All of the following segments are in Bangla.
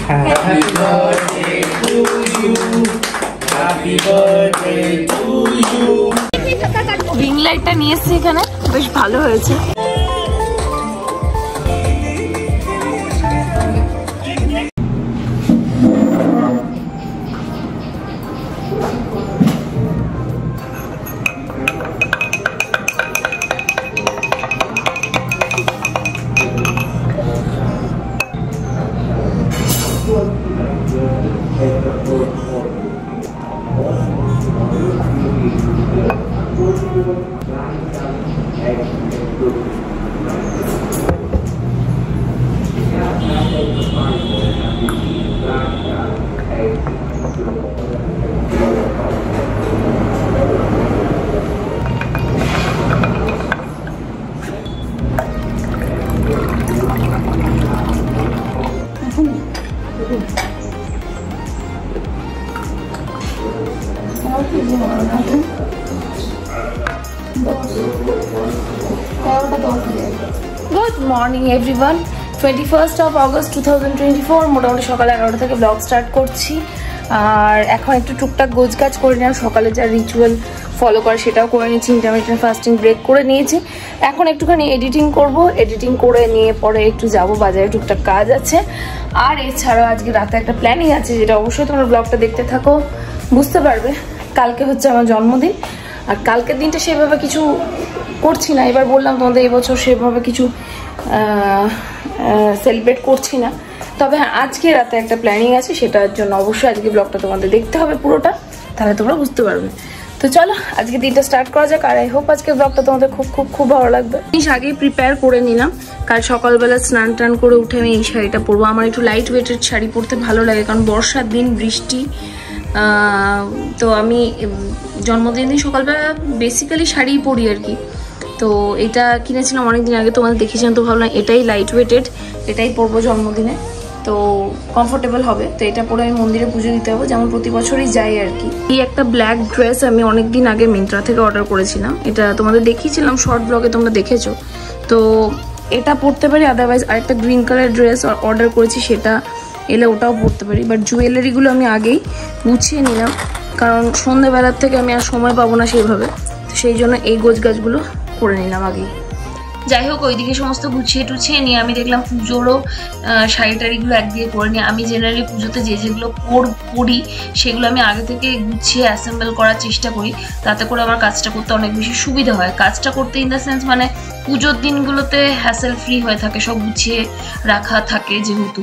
Happy birthday to you. Happy birthday to you. Ring লাইটটা নিয়ে এসেছি এখানে, বেশ ভালো হয়েছে। Good morning everyone. 21st of August 2024 মোটামুটি সকাল 11টা থেকে ব্লগ স্টার্ট করছি। আর এখন একটু টুকটাক গোছগাছ করে নিলাম, সকালে যা রিচুয়াল ফলো করে সেটাও করে নিয়েছি। ইন্টারমিটেন্ট ফাস্টিং ব্রেক করে নিয়েছি। এখন একটুখানি এডিটিং করব, এডিটিং করে নিয়ে পরে একটু যাব বাজারে, টুকটাক কাজ আছে। আর এছাড়াও আজকে রাতে একটা প্ল্যানিং আছে, যেটা অবশ্যই তোমরা ব্লগটা দেখতে থাকো, বুঝতে পারবে। কালকে হচ্ছে আমার জন্মদিন, আর কালকের দিনটা সেভাবে কিছু করছি না। এবার বললাম তোমাদের এবছর সেভাবে কিছু সেলিব্রেট করছি না। তবে হ্যাঁ, আজকে রাতে একটা প্ল্যানিং আছে, সেটার জন্য অবশ্যই আজকে ব্লগটা তোমাদের দেখতে হবে পুরোটা, তাহলে তোমরা বুঝতে পারবে। তো চলো আজকে দিনটা স্টার্ট করা যাক। আর আই হোপ আজকে ব্লগটা তোমাদের খুব খুব খুব ভালো লাগবে। জিনিস আগেই প্রিপেয়ার করে নিলাম, কাল সকালবেলা স্নান টান করে উঠে আমি এই শাড়িটা পরবো। আমার একটু লাইট ওয়েটের শাড়ি পরতে ভালো লাগে, কারণ বর্ষার দিন, বৃষ্টি। তো আমি জন্মদিন সকালবেলা বেসিক্যালি শাড়িই পরি আর কি। তো এটা কিনেছিলাম অনেকদিন আগে, তোমাদের দেখেছিলাম, তো ভাবলাম এটাই লাইট ওয়েটেড, এটাই পরবো জন্মদিনে, তো কমফোর্টেবল হবে। তো এটা পরে আমি মন্দিরে পুজো দিতে হবে, যেমন প্রতি বছরই যাই আর কি। এই একটা ব্ল্যাক ড্রেস আমি অনেকদিন আগে মিন্ত্রা থেকে অর্ডার করেছিলাম, এটা তোমাদের দেখিয়েছিলাম শর্ট ব্লগে, তোমরা দেখেছো। তো এটা পরতে পারি, আদারওয়াইজ আরেকটা গ্রিন কালার ড্রেস অর্ডার করেছি, সেটা এলে ওটাও পরতে পারি। বাট জুয়েলারিগুলো আমি আগেই গুছিয়ে নিলাম, কারণ সন্ধ্যেবেলার থেকে আমি আর সময় পাবো না সেইভাবে, তো সেই জন্য এই গোছগাছগুলো করে নিলাম আগেই। যাই হোক, ওইদিকে সমস্ত গুছিয়ে টুছিয়ে নিয়ে আমি দেখলাম পুজোরও শাড়ি টাড়িগুলো একদিকে করে নিই। আমি জেনারেলি পুজোতে যেগুলো পরি সেগুলো আমি আগে থেকে গুছিয়ে অ্যাসেম্বল করার চেষ্টা করি, তাতে করে আমার কাজটা করতে অনেক বেশি সুবিধা হয়। কাজটা করতে ইন দ্য সেন্স মানে পুজোর দিনগুলোতে হ্যাসেল ফ্রি হয়ে থাকে, সব গুছিয়ে রাখা থাকে যেহেতু,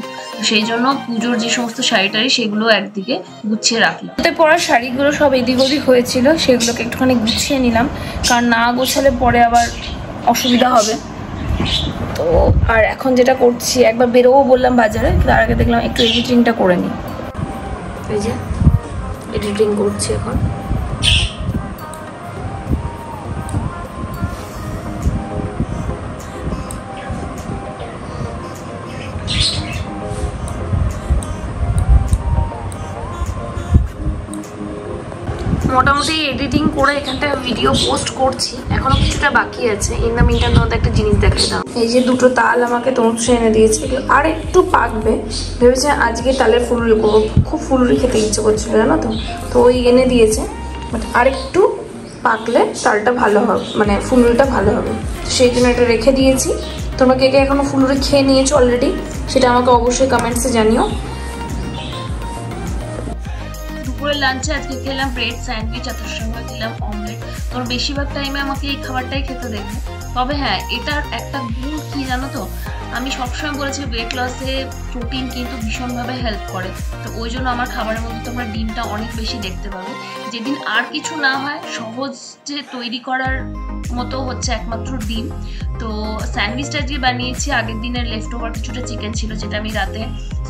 সেই জন্য পুজোর যে সমস্ত শাড়ি টাড়ি সেগুলো একদিকে গুছিয়ে রাখলাম। এতে পরা শাড়িগুলো সব এদিক ওদিক হয়েছিল, সেগুলোকে একটুখানি গুছিয়ে নিলাম, কারণ না গোছালে পরে আবার অসুবিধা হবে। তো আর এখন যেটা করছি, একবার বেরোবো বললাম বাজারে, তার আগে দেখলাম একটু এডিটিংটা করে নিই। এই যে এডিটিং করছি এখন। মোটামুটি এডিটিং করে এখানটায় ভিডিও পোস্ট করছি, এখনো কিছুটা বাকি আছে। ইন দ্য মিনটাইম তোমাদের একটা জিনিস দেখাই দাও, এই যে দুটো তাল আমাকে তনুশ্রী এনে দিয়েছে, আর একটু পাকবে ভেবেছে আজকে তালের ফুলুরি করবো, খুব ফুলুরি খেতে ইচ্ছে করছিল জানো তো, তো ওই এনে দিয়েছে। বাট আর একটু পাকলে তালটা ভালো হবে, মানে ফুলুরিটা ভালো হবে, সেই জন্য এটা রেখে দিয়েছি। তোমরা কে কে এখনো ফুলুরি খেয়ে নিয়েছো অলরেডি, সেটা আমাকে অবশ্যই কমেন্টসে জানিও। দুপুরের লাঞ্চে আজকে খেলাম ব্রেড স্যান্ডউইচ, আর তার সঙ্গে খেলাম অমলেট। তোর বেশিরভাগ টাইমে আমাকে এই খাবারটাই খেতে দেখবে। তবে হ্যাঁ, এটার একটা গুণ কি জানো তো, আমি সবসময় বলেছি ওয়েট লসে প্রোটিন কিন্তু ভীষণভাবে হেল্প করে। তো ওই জন্য আমার খাবারের মধ্যে তোমরা ডিমটা অনেক বেশি দেখতে পাবে। যেদিন আর কিছু না হয়, সহজ যে তৈরি করার মতো হচ্ছে একমাত্র ডিম। তো স্যান্ডউইচটা আজকে বানিয়েছি, আগের দিনের লেফট ওভার কিছুটা চিকেন ছিল, যেটা আমি রাতে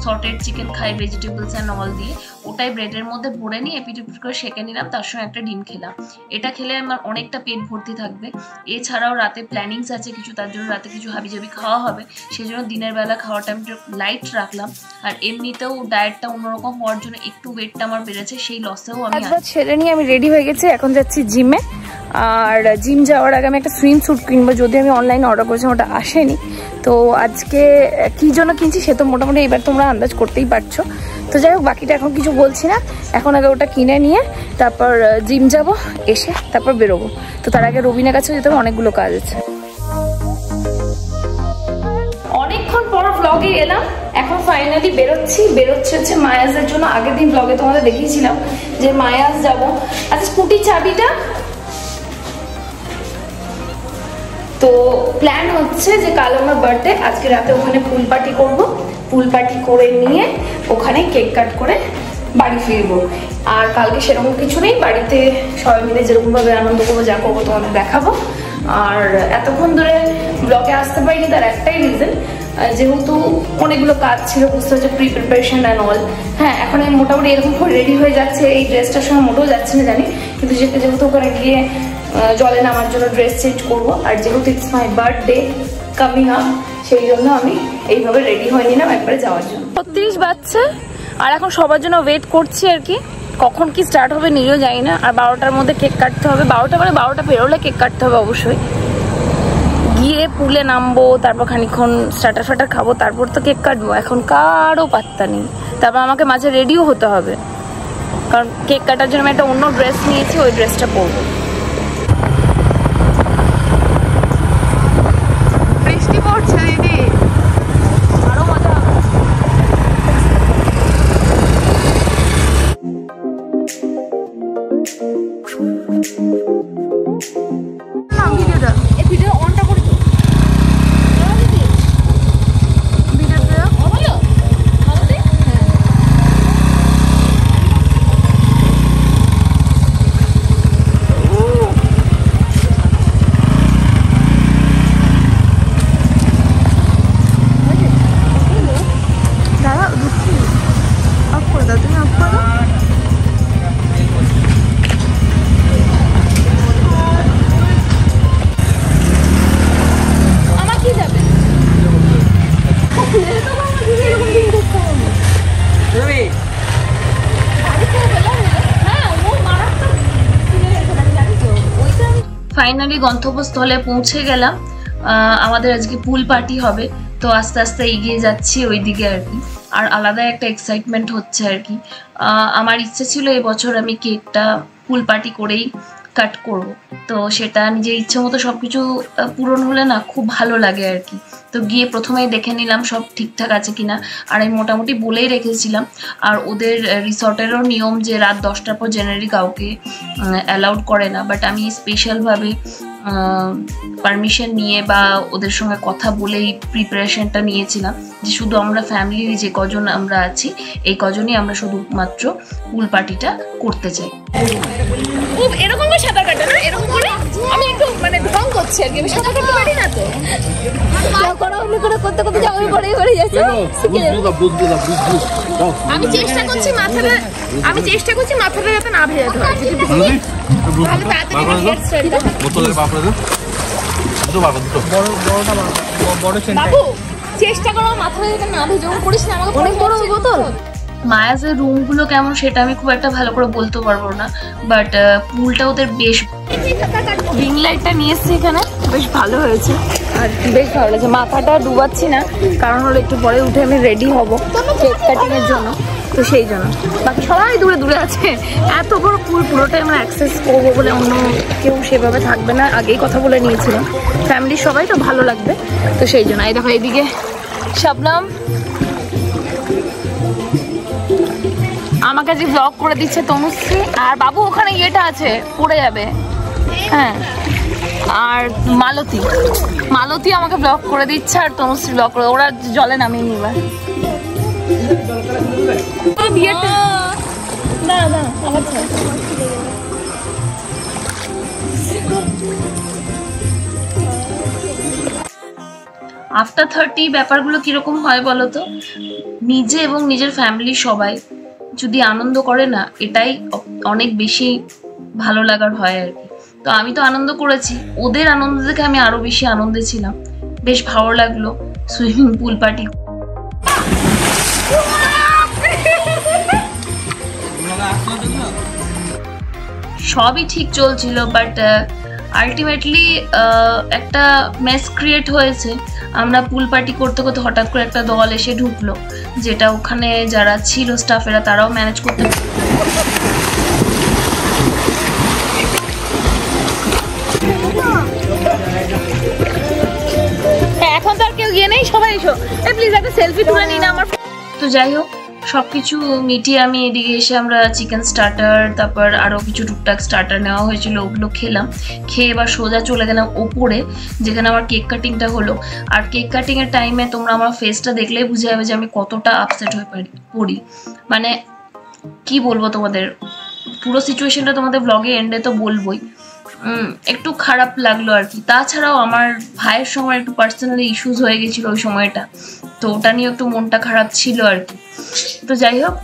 সটেড চিকেন খাই ভেজিটেবলস অ্যান্ড অল দিয়ে, ওটাই ব্রেডের মধ্যে ভরে নিয়ে এপিট এপিট করে সেঁকে নিলাম, তার সঙ্গে একটা ডিম খেলাম। এটা খেলে আমার অনেকটা পেট ভর্তি থাকবে। এছাড়াও রাতে প্ল্যানিংস আছে কিছু, তার জন্য রাতে কিছু হাবিজাবি খাওয়া হবে, সেই জন্য দিনের বেলা খাওয়াটা আমি লাইট রাখলাম। আর এমনিতেও ডায়েটটা অন্যরকম হওয়ার জন্য একটু ওয়েটটা আমার বেড়েছে, সেই লসেও আমি ছেড়ে নিয়ে আমি রেডি হয়ে গেছি, এখন যাচ্ছি জিমে। আর জিম যাওয়ার আগে আমি একটা সুইম স্যুট কিনবো, যদি আমি অনলাইনে অর্ডার করেছি ওটা আসেনি। তো আজকে কী জন্য কিনছি সে তো মোটামুটি এবার তোমরা আন্দাজ করতেই পারছো। তো যাই হোক বাকিটা এখন কিছু বলছি না, এখন আগে ওটা কিনে নিয়ে তারপর জিম যাব, এসে তারপর বেরোবো। তো তার আগে রবিনের কাছেও যেতে হবে, অনেকগুলো কাজ আছে। অনেকক্ষণ পর ব্লগে এলাম, এখন ফাইনালি বেরোচ্ছে হচ্ছে মায়াজের জন্য। আগের দিন ব্লগে তোমাদের দেখিয়েছিলাম যে মায়াজ যাব। আচ্ছা স্কুটির চাবিটা, তো প্ল্যান হচ্ছে যে কাল আমার বার্থডে, আজকে রাতে ওখানে পুল পার্টি করবো, পুল পার্টি করে নিয়ে ওখানে কেক কাট করে বাড়ি ফিরবো। আর কালকে সেরকম কিছু নেই, বাড়িতে সবাই মিলে যেরকমভাবে আনন্দ করবো যা করবো তোমাদের দেখাবো। আর এতক্ষণ ধরে ব্লগে আসতে পারিনি তার একটাই রিজন, যেহেতু অনেকগুলো কাজ ছিল, বুঝতে হচ্ছে প্রি প্রিপারেশন অ্যান্ড অল। হ্যাঁ এখন আমি মোটামুটি এরকম করে রেডি হয়ে যাচ্ছে, এই ড্রেসটার সঙ্গে মোটেও যাচ্ছে না জানি, কিন্তু যেহেতু ওখানে গিয়ে জলে নামার জন্য ড্রেস চেঞ্জ করবো, আর যেহেতু it's my birthday coming up, সেই জন্য আমি এইভাবে রেডি হয়ে নিলাম একবারে যাওয়ার জন্য। 36 বাজছে আর এখন সবার জন্য ওয়েট করছি আর কি, কখন কি স্টার্ট হবে নিজেও জানি না। আর 12টার মধ্যে কেক কাটতে হবে, 12টা মানে 12টা পেরোলে কেক কাটতে হবে অবশ্যই। গিয়ে পুলে নামবো, তারপর খানিক্ষণ স্টার্টার ফাটার খাবো, তারপর তো কেক কাটবো। এখন কারও পাত্তা নেই। তারপর আমাকে মাঝে রেডিও হতে হবে, কারণ কেক কাটার জন্য আমি একটা অন্য ড্রেস নিয়েছি, ওই ড্রেসটা পরবো। বৃষ্টি পড়ছে দিদি, আরো মজা হবে। ভিডিওটা এই ভিডিও অনটা করে দিও, ভিডিওটা ভালো ভালো দে। দাদা দুঃখী অফ করে দাও, তুমি অফ করো। আমার কি যাবে ফাইনালি গন্তব্যস্থলে পৌঁছে গেলাম। আমাদের আজকে পুল পার্টি হবে, তো আস্তে আস্তে এগিয়ে যাচ্ছি ওইদিকে আর কি। আর আলাদা একটা এক্সাইটমেন্ট হচ্ছে আর কি। আমার ইচ্ছে ছিল এবছর আমি কেকটা পুল পার্টি করেই কাট করব, তো সেটা নিজের ইচ্ছে মতো সবকিছু পূরণ হলে না খুব ভালো লাগে আর কি। তো গিয়ে প্রথমেই দেখে নিলাম সব ঠিকঠাক আছে কিনা, আর আমি মোটামুটি বলেই রেখেছিলাম। আর ওদের রিসর্টেরও নিয়ম যে রাত 10টার পর জেনারেলি কাউকে অ্যালাউড করে না, বাট আমি স্পেশালভাবে পারমিশন নিয়ে বা ওদের সঙ্গে কথা বলেই প্রিপারেশনটা নিয়েছিলাম যে শুধু আমরা ফ্যামিলির যে কজন আমরা আছি এই কজনই আমরা শুধুমাত্র পুল পার্টিটা করতে চাই। খুব এরকম করে সাঁতার কাটে না, এরকম করে আমি একটু মানে ঢং করছি আর কি, আমি সাঁতার কাটতে পারি না। তো করতে করতে যাবো পরে যাচ্ছে। আমি চেষ্টা করছি মাথাটা যাতে না ভেজাতে হয়, বাবু চেষ্টা করো মাথাটা যাতে না ভেজে করিস না, আমাকে অনেক বড় বোতল। মায়াজের রুমগুলো কেমন সেটা আমি খুব একটা ভালো করে বলতে পারবো না, বাট পুলটা ওদের বেশ, রিং লাইটটা নিয়ে এসছি এখানে, বেশ ভালো হয়েছে আর বেশ ভালো লাগছে। মাথাটা ডুবাচ্ছি না, কারণ হলো একটু পরে উঠে আমি রেডি হব কেক কাটিং এর জন্য, তো সেই জন্য। বাকি সবাই দূরে দূরে আছে, এত বড় পুল পুরোটাই আমরা অ্যাক্সেস করবো বলে অন্য কেউ সেভাবে থাকবে না, আগেই কথা বলে নিয়েছিলাম। ফ্যামিলির সবাই তো ভালো লাগবে, তো সেই জন্য। এই দেখো এইদিকে শবনম আমাকে যে ব্লগ করে দিচ্ছে তনুশ্রী, আর বাবু ওখানে ইয়েটা আছে পড়ে যাবে। হ্যাঁ, আর মালতী আমাকে ব্লগ করে দিচ্ছে, আর তনুশ্রী ব্লগ করে, ওরা জলে নামিয়ে নিবা। আফটার 30 ব্যাপারগুলো কিরকম হয় বলতো, নিজে এবং নিজের ফ্যামিলি সবাই যদি আনন্দ করে না, এটাই অনেক বেশি ভালো লাগার হয় আর কি। তো আমি তো আনন্দ করেছি, ওদের আনন্দ দেখে আমি আরো বেশি আনন্দে ছিলাম, বেশ ভালো লাগলো সুইমিং পুল পার্টি। সবই ঠিক চলছিল, বাট আলটিমেটলি একটা মেস ক্রিয়েট হয়েছে। আমরা পুল পার্টি করতে করতে হঠাৎ করে একটা দল এসে ঢুকলো, যেটা ওখানে যারা ছিল স্টাফেরা তারাও ম্যানেজ করতে এখন তো আর কেউ গিয়ে নেই, সবাই এসো প্লিজ একটা সেলফি তুলে নিন আমার। তো যাই হোক, সবকিছু মিটিয়ে আমি এদিকে এসে আমরা চিকেন স্টার্টার, তারপর আরও কিছু টুকটাক স্টার্টার নেওয়া হয়েছিল, ওগুলো খেলাম। খেয়ে এবার সোজা চলে গেলাম ওপরে, যেখানে আমার কেক কাটিংটা হলো। আর কেক কাটিংয়ের টাইমে তোমরা আমার ফেসটা দেখলেই বুঝে যাবে যে আমি কতটা আপসেট হয়ে পড়ি। মানে কি বলবো তোমাদের, পুরো সিচুয়েশনটা তোমাদের ব্লগে এন্ডে তো বলবোই। একটু খারাপ লাগলো আর কি। তাছাড়াও আমার ভাইয়ের সময় একটু পার্সোনালি ইস্যুস হয়ে গেছিলো ওই সময়টা, তো ওটা নিয়ে একটু মনটা খারাপ ছিল আর কি। তো যাই হোক,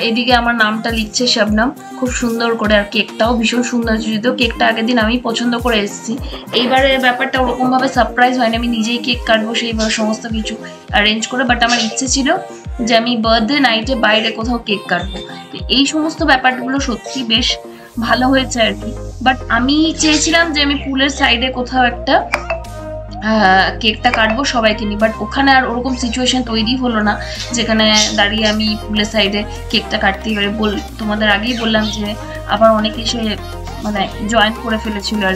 এদিকে আমার নামটা লিখছে শবনম খুব সুন্দর করে, আর কেকটাও ভীষণ সুন্দর হয়েছে। যদিও কেকটা আগের দিন আমি পছন্দ করে এসেছি, এইবারে ব্যাপারটা ওরকমভাবে সারপ্রাইজ হয়নি, আমি নিজেই কেক কাটবো সেইভাবে সমস্ত কিছু অ্যারেঞ্জ করে। বাট আমার ইচ্ছে ছিল যে আমি বার্থডে নাইটে বাইরে কোথাও কেক কাটবো। তো এই সমস্ত ব্যাপারগুলো সত্যি বেশ ভালো হয়েছে আর কি। বাট আমি চেয়েছিলাম যে আমি পুলের সাইডে কোথাও একটা কেকটা কাটবো সবাইকে নিয়ে, বাট ওখানে আর ওরকম সিচুয়েশন তৈরি হলো না যেখানে দাঁড়িয়ে আমি পুলের সাইডে কেকটা কাটতেই পারি। তোমাদের আগেই বললাম যে আবার অনেকে এসে মানে জয়েন করে ফেলেছিল আর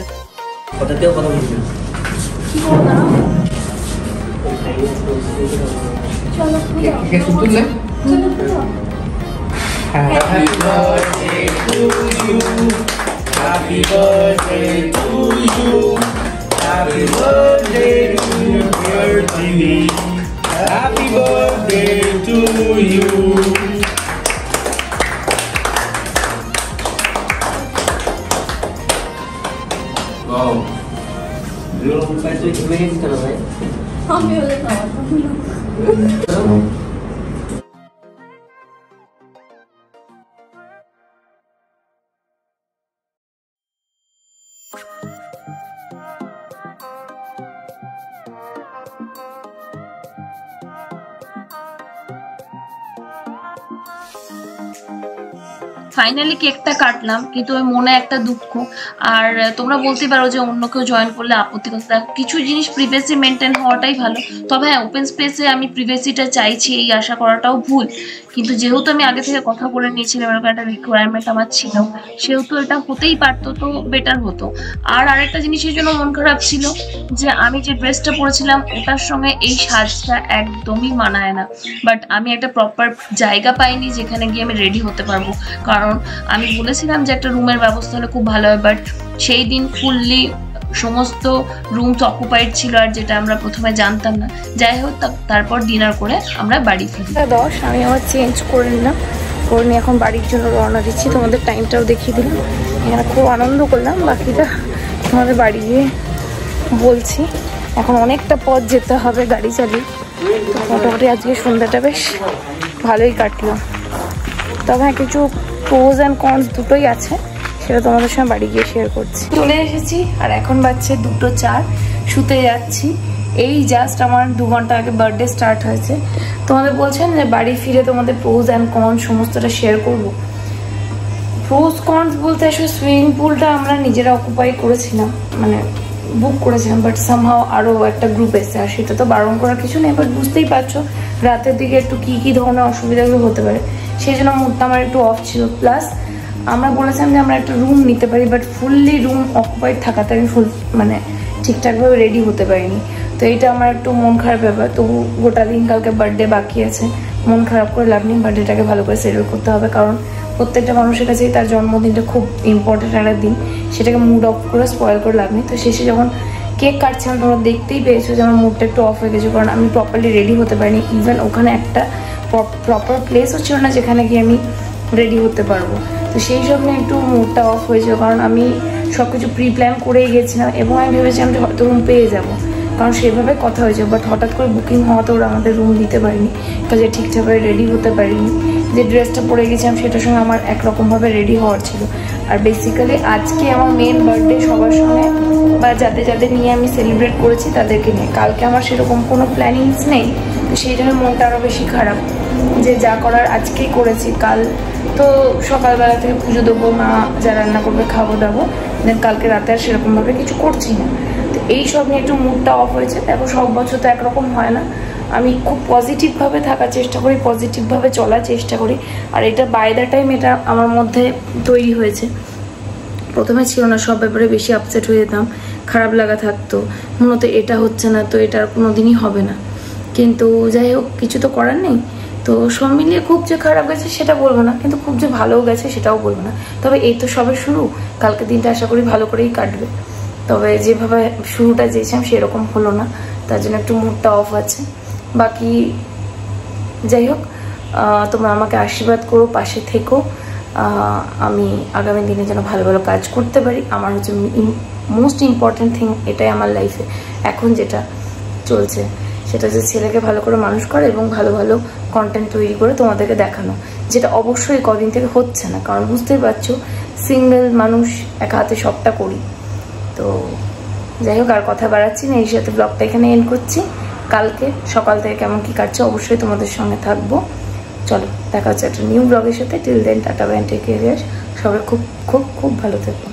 Happy birthday to you. Happy birthday to you. Happy birthday to you, dear Jimmy. Happy birthday to you. Wow. Belum baca email kalau saya. Ambil tahu. Finally কেকটা কাটলাম, কিন্তু ওই মনে একটা দুঃখ। আর তোমরা বলতে পারো যে অন্য কেউ জয়েন করলে আপত্তি করতে, কিছু জিনিস প্রিভেসি মেনটেন হওয়াটাই ভালো। তবে হ্যাঁ, ওপেন স্পেসে আমি প্রিভেসিটা চাইছি এই আশা করাটাও ভুল। কিন্তু যেহেতু আমি আগে থেকে কথা বলে নিয়েছিলাম, এরকম একটা রিকোয়ারমেন্ট আমার ছিল, সেহেতু এটা হতেই পারতো, তো বেটার হতো। আর আরেকটা জিনিসের জন্য মন খারাপ ছিল যে আমি যে ড্রেসটা পরেছিলাম ওটার সঙ্গে এই সাজটা একদমই মানায় না। বাট আমি একটা প্রপার জায়গা পাইনি যেখানে গিয়ে আমি রেডি হতে পারবো, কারণ আমি বলেছিলাম যে একটা রুমের ব্যবস্থা হলে খুব ভালো হয়। বাট সেই দিন ফুললি সমস্ত রুমস অকুপাইড ছিল, আর যেটা আমরা প্রথমে জানতাম না। যাই হোক, তারপর ডিনার করে আমরা বাড়ি ফিরি। 10 আমি আবার চেঞ্জ করে নিলাম, করে নিয়ে এখন বাড়ির জন্য রওনা দিচ্ছি। তোমাদের টাইমটাও দেখিয়ে দিলাম, এখানে খুব আনন্দ করলাম। বাকিটা তোমাদের বাড়ি গিয়ে বলছি। এখন অনেকটা পথ যেতে হবে গাড়ি চালিয়ে। মোটামুটি আজকে সন্ধ্যাটা বেশ ভালোই কাটলো। তবে হ্যাঁ, কিছু প্রোজ অ্যান্ড কনস দুটোই আছে, সেটা তোমাদের সঙ্গে বাড়ি গিয়ে শেয়ার করছি। চলে এসেছি আর এখন বাজছে 2:04, শুতে যাচ্ছি। এই জাস্ট আমার 2 ঘন্টা আগে বার্থডে স্টার্ট হয়েছে। তোমাদের বলছেন যে বাড়ি ফিরে তোমাদের প্রোজ অ্যান্ড কনস সমস্তটা শেয়ার করবো। প্রোজ কনস বলতে আসলে সুইমিং পুলটা আমরা নিজেরা অকুপাই করেছিলাম, মানে বুক করেছিলাম, বাট সামহাও আরও একটা গ্রুপ এসে, আর সেটা তো বারণ করার কিছু নেই। বাট বুঝতেই পারছো রাতের দিকে একটু কী ধরনের অসুবিধাগুলো হতে পারে, সেই জন্য মুডটা আমার একটু অফ ছিল। প্লাস আমরা বলেছিলাম যে আমরা একটা রুম নিতে পারি, বাট ফুললি রুম অকুপাইড থাকাতে আমি মানে ঠিকঠাকভাবে রেডি হতে পারিনি। তো এইটা আমার একটু মন খারাপ ব্যাপার। তবু গোটা দিন কালকে বার্থডে বাকি আছে, মন খারাপ করে লাভ নেই। বার্থডেটাকে ভালো করে সেলিব্রেট করতে হবে, কারণ প্রত্যেকটা মানুষের কাছেই তার জন্মদিনটা খুব ইম্পর্টেন্ট একটা দিন, সেটাকে মুড অফ করে স্পয়েল করে লাভ নেই। তো শেষে যখন কেক কাটছিলাম তোমরা দেখতেই পেয়েছো যে আমার মুডটা একটু অফ হয়ে গেছে, কারণ আমি প্রপারলি রেডি হতে পারিনি। ইভেন ওখানে একটা প্রপার প্লেসও ছিল না যেখানে গিয়ে আমি রেডি হতে পারবো। তো সেই সব নিয়ে একটু মুডটা অফ হয়েছিল, কারণ আমি সব কিছু প্রি প্ল্যান করেই গেছিলাম এবং আমি ভেবেছিলাম যে হয়তো রুম পেয়ে যাবো, কারণ সেভাবে কথা হয়েছে। বাট হঠাৎ করে বুকিং হওয়াতে ওরা আমাদের রুম দিতে পারিনি, কাজে ঠিকঠাকভাবে রেডি হতে পারিনি। যে ড্রেসটা পরে গেছিলাম সেটার সঙ্গে আমার একরকমভাবে রেডি হওয়ার ছিল। আর বেসিক্যালি আজকে আমার মেন বার্থডে সবার সঙ্গে, বা যাদের নিয়ে আমি সেলিব্রেট করেছি তাদেরকে নিয়ে। কালকে আমার সেরকম কোনো প্ল্যানিংস নেই, তো সেই জন্য মনটা আরও বেশি খারাপ যে যা করার আজকেই করেছি। কাল তো সকালবেলা থেকে পুজো দেবো, মা যা রান্না করবে খাবো দাবো, দেন কালকে রাতে আর সেরকমভাবে কিছু করছি না। তো এই সব নিয়ে একটু মুডটা অফ হয়েছে। দেখো সব বছর তো একরকম হয় না, আমি খুব পজিটিভভাবে থাকার চেষ্টা করি, পজিটিভভাবে চলার চেষ্টা করি। আর এটা বাই দ্য টাইম এটা আমার মধ্যে তৈরি হয়েছে। প্রথমে ছিল না, সব ব্যাপারে বেশি আপসেট হয়ে যেতাম, খারাপ লাগা থাকতো, মূলত এটা হচ্ছে না তো এটা আর কোনো দিনই হবে না। কিন্তু যাই হোক, কিছু তো করার নেই। তো সব মিলিয়ে খুব যে খারাপ গেছে সেটা বলবো না, কিন্তু খুব যে ভালোও গেছে সেটাও বলবো না। তবে এই তো সবে শুরু, কালকে দিনটা আশা করি ভালো করেই কাটবে। তবে যেভাবে শুরুটা চেয়েছিলাম সেরকম হলো না, তার জন্য একটু মুডটা অফ আছে। বাকি যাই হোক, তোমরা আমাকে আশীর্বাদ করো, পাশে থেকো। আমি আগামী দিনে যেন ভালো ভালো কাজ করতে পারি। আমার হচ্ছে মোস্ট ইম্পর্টেন্ট থিং এটাই আমার লাইফে এখন যেটা চলছে, সেটা হচ্ছে ছেলেকে ভালো করে মানুষ করা এবং ভালো ভালো কন্টেন্ট তৈরি করে তোমাদেরকে দেখানো, যেটা অবশ্যই কদিন থেকে হচ্ছে না। কারণ বুঝতেই পারছো, সিঙ্গেল মানুষ একা হাতে সবটা করি। তো যাই হোক, আর কথা বাড়াচ্ছি না, এই সাথে ব্লগটা এখানে এন্ড করছি। কালকে সকাল থেকে কেমন কি কাটছে অবশ্যই তোমাদের সঙ্গে থাকবো। চলো দেখা হচ্ছে একটা নিউ ব্লগের সাথে। Till then tata bye, take care. সবাই খুব খুব খুব ভালো থেকো।